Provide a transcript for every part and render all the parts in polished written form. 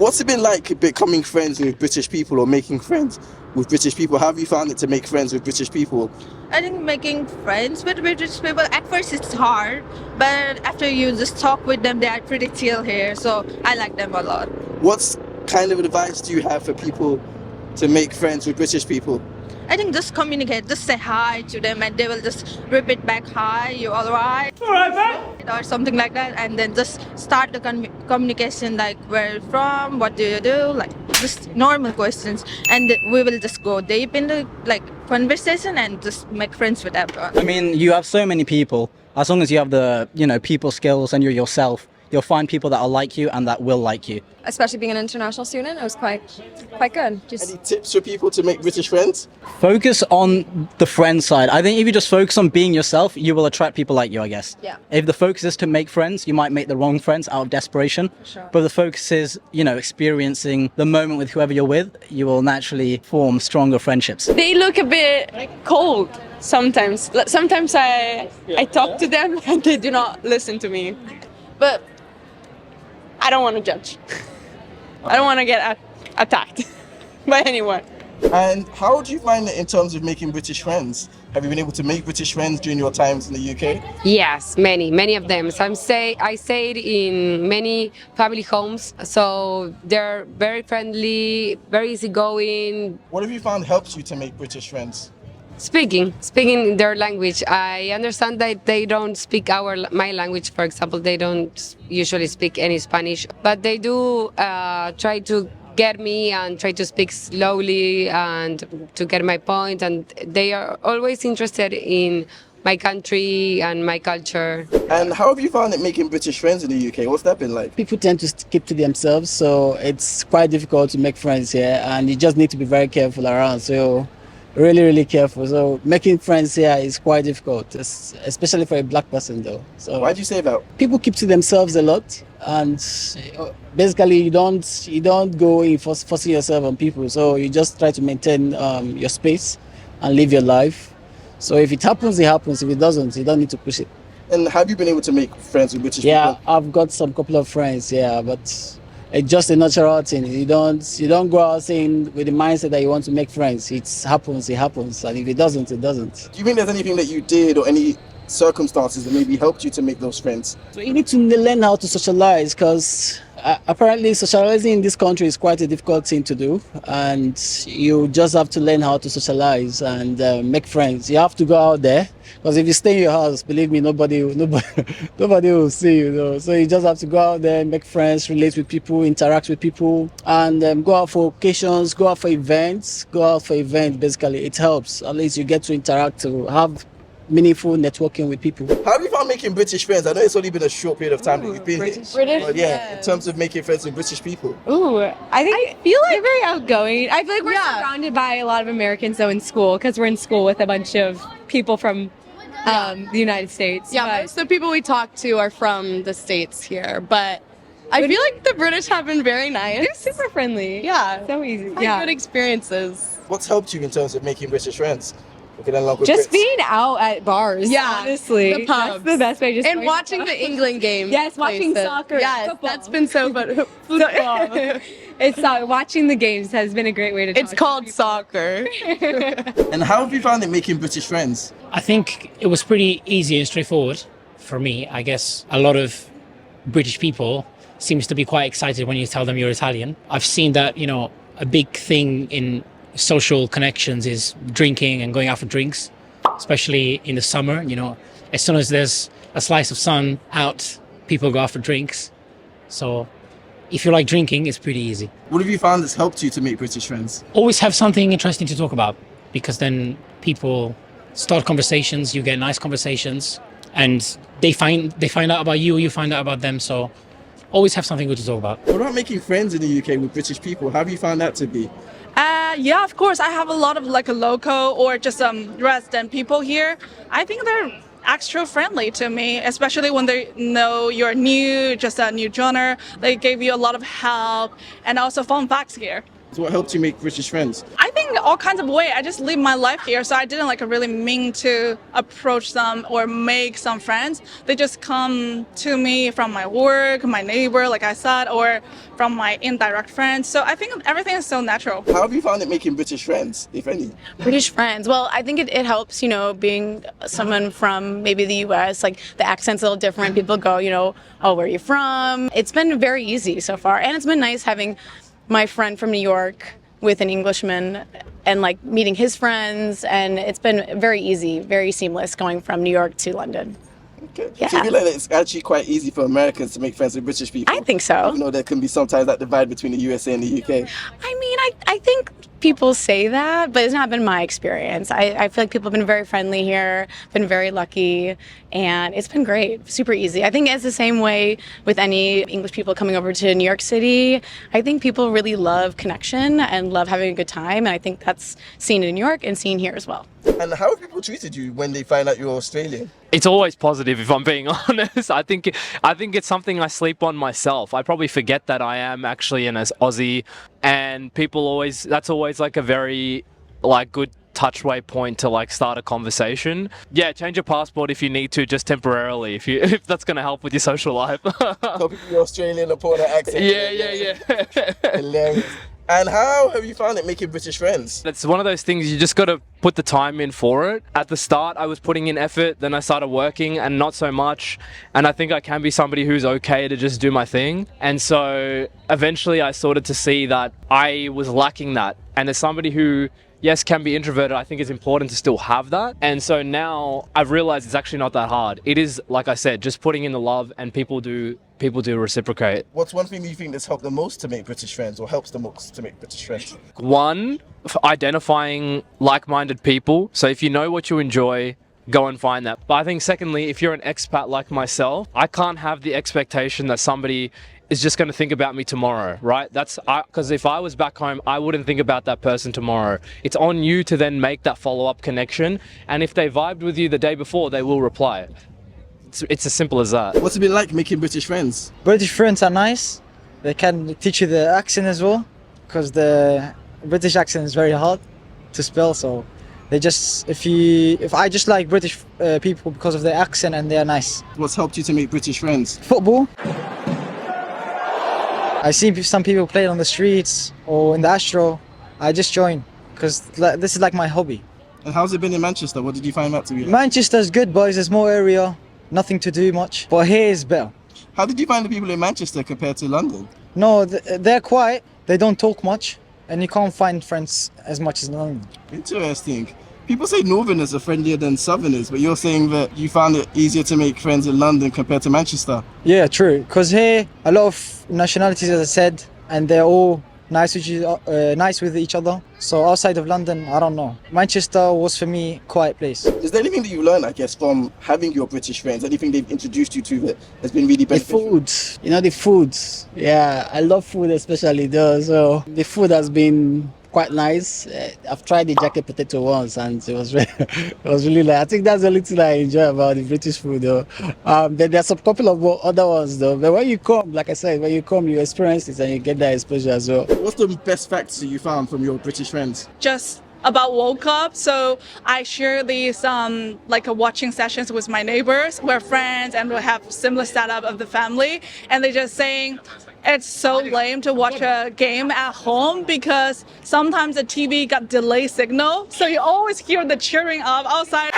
What's it been like becoming friends with British people or making friends with British people? How have you found it to make friends with British people? I think making friends with British people at first it's hard, but after you just talk with them, they are pretty chill here, so I like them a lot. What kind of advice do you have for people to make friends with British people? I think just communicate, just say hi to them, and they will just repeat back, "Hi, you all right?" All right, man. Or something like that, and then just start the communication like, "Where are you from? What do you do?" Like just normal questions, and we will just go deep into like conversation and just make friends with everyone. I mean, you have so many people. As long as you have the, people skills and you're yourself, you'll find people that are like you and that will like you. Especially being an international student, it was quite good. Any tips for people to make British friends? Focus on the friend side. I think if you just focus on being yourself, you will attract people like you, I guess. Yeah. If the focus is to make friends, you might make the wrong friends out of desperation. Sure. But if the focus is, experiencing the moment with whoever you're with, you will naturally form stronger friendships. They look a bit cold sometimes. Sometimes I talk to them and they do not listen to me. But I don't want to judge. I don't want to get attacked by anyone. And how do you find it in terms of making British friends? Have you been able to make British friends during your times in the UK? Yes, many of them. So I stayed in many family homes, so they're very friendly, very easygoing. What have you found helps you to make British friends? Speaking their language. I understand that they don't speak my language. For example, they don't usually speak any Spanish, but they do try to get me and try to speak slowly and to get my point. And they are always interested in my country and my culture. And how have you found it making British friends in the UK? What's that been like? People tend to keep to themselves, so it's quite difficult to make friends here, and you just need to be very careful around. So really careful. So making friends here is quite difficult, especially for a black person though. So why do you say that? people keep to themselves a lot, and basically you don't go in forcing yourself on people. So you just try to maintain your space and live your life. So if it happens, it happens. If it doesn't, you don't need to push it. And have you been able to make friends with British Yeah, people? I've got some couple of friends, yeah, but it's just a natural thing. You don't go out saying with the mindset that you want to make friends. It happens, and if it doesn't, it doesn't. Do you think there's anything that you did or any circumstances that maybe helped you to make those friends? So you need to learn how to socialize, because apparently socializing in this country is quite a difficult thing to do, and you just have to learn how to socialize and make friends. You have to go out there, because if you stay in your house, believe me, nobody will see you though. So you just have to go out there, make friends, relate with people, interact with people, and go out for occasions, go out for events. Basically, it helps. At least you get to interact, to have meaningful networking with people. How have you found making British friends? I know it's only been a short period of time that you've been here. But yeah, in terms of making friends with British people. Ooh, I feel like they're very outgoing. I feel like we're surrounded by a lot of Americans though in school, because we're in school with a bunch of people from the United States. Yeah, most of the people we talk to are from the States here, but I feel like the British have been very nice. They're super friendly. Yeah. So easy. Good experiences. What's helped you in terms of making British friends? Just being out at bars. Yeah, honestly, the pubs. that's the best way. And watching the England game. Yes, watching places. soccer. Yes, football. that's been so fun. Football. It's watching the games has been a great way to. It's called soccer. And how have you found it making British friends? I think it was pretty easy and straightforward for me. I guess a lot of British people seems to be quite excited when you tell them you're Italian. I've seen that, a big thing in social connections is drinking and going out for drinks, especially in the summer. As soon as there's a slice of sun out, people go out for drinks. So if you like drinking, it's pretty easy. What have you found that's helped you to make British friends? Always have something interesting to talk about, because then people start conversations, you get nice conversations, and they find out about you, you find out about them. So always have something good to talk about. What about making friends in the UK with British people? How have you found that to be? Yeah, of course. I have a lot of like a local or just resident people here. I think they're extra friendly to me, especially when they know you're new, just a new joiner. They give you a lot of help, and also fun facts here. So what helped you make British friends? I think all kinds of way. I just live my life here, so I didn't like really mean to approach them or make some friends. They just come to me from my work, my neighbor, like I said, or from my indirect friends. So I think everything is so natural. How have you found it making British friends, if any? British friends. Well, I think it helps, being someone from maybe the US, like the accent's a little different. People go, oh, where are you from? It's been very easy so far. And it's been nice having my friend from New York with an Englishman and like meeting his friends. And it's been very easy, very seamless going from New York to London. Okay. Yeah. So you feel like it's actually quite easy for Americans to make friends with British people? I think so. Even though there can be sometimes that divide between the USA and the UK. I mean, I think people say that, but it's not been my experience. I feel like people have been very friendly here, been very lucky, and it's been great, super easy. I think it's the same way with any English people coming over to New York City. I think people really love connection and love having a good time, and I think that's seen in New York and seen here as well. And how have people treated you when they find out you're Australian? It's always positive, if I'm being honest. I think it's something I sleep on myself. I probably forget that I am actually an Aussie, and that's always like a very good touchway point to like start a conversation. Yeah, change your passport if you need to, just temporarily, if that's going to help with your social life. Tell people you're Australian and put on an accent. Yeah. Hilarious. And how have you found it making British friends? It's one of those things, you just got to put the time in for it. At the start, I was putting in effort, then I started working and not so much. And I think I can be somebody who's okay to just do my thing. And so eventually I started to see that I was lacking that. And as somebody who, yes, can be introverted, I think it's important to still have that. And so now I've realized it's actually not that hard. It is, like I said, just putting in the love, and people do reciprocate. What's one thing you think that's helped the most to make British friends, or helps the most to make British friends? One, for identifying like-minded people. So if you know what you enjoy, go and find that. But I think secondly, if you're an expat like myself, I can't have the expectation that somebody is just going to think about me tomorrow, right? Because if I was back home, I wouldn't think about that person tomorrow. It's on you to then make that follow-up connection. And if they vibed with you the day before, they will reply. It's as simple as that. What's it been like making British friends? British friends are nice. They can teach you the accent as well, because the British accent is very hard to spell. So if I just like British people because of their accent, and they are nice. What's helped you to make British friends? Football. I see some people play on the streets or in the Astro. I just join because this is like my hobby. And how's it been in Manchester? What did you find that to be like? Manchester's good, boys. There's more area, nothing to do much. But here is better. How did you find the people in Manchester compared to London? No, they're quiet. They don't talk much, and you can't find friends as much as London. Interesting. People say Northerners are friendlier than Southerners, but you're saying that you found it easier to make friends in London compared to Manchester. Yeah, true. Because here, a lot of nationalities, as I said, and they're all nice with each other. So outside of London, I don't know. Manchester was for me a quiet place. Is there anything that you learned, I guess, from having your British friends? Anything they've introduced you to that has been really beneficial? The food, the foods. Yeah, I love food especially though. So the food has been quite nice. I've tried the jacket potato once, and it was really nice. I think that's the only thing I enjoy about the British food though. Then there's a couple of other ones though. But when you come, like I said, you experience it and you get that exposure as well. What's the best facts that you found from your British friends? Just about World Cup. So I share these watching sessions with my neighbors. We're friends and we have similar setup of the family. And they just saying it's so lame to watch a game at home because sometimes the TV got delay signal. So you always hear the cheering of outside.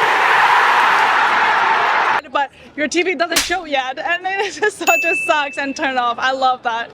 But your TV doesn't show yet. And it just sucks and turn off. I love that.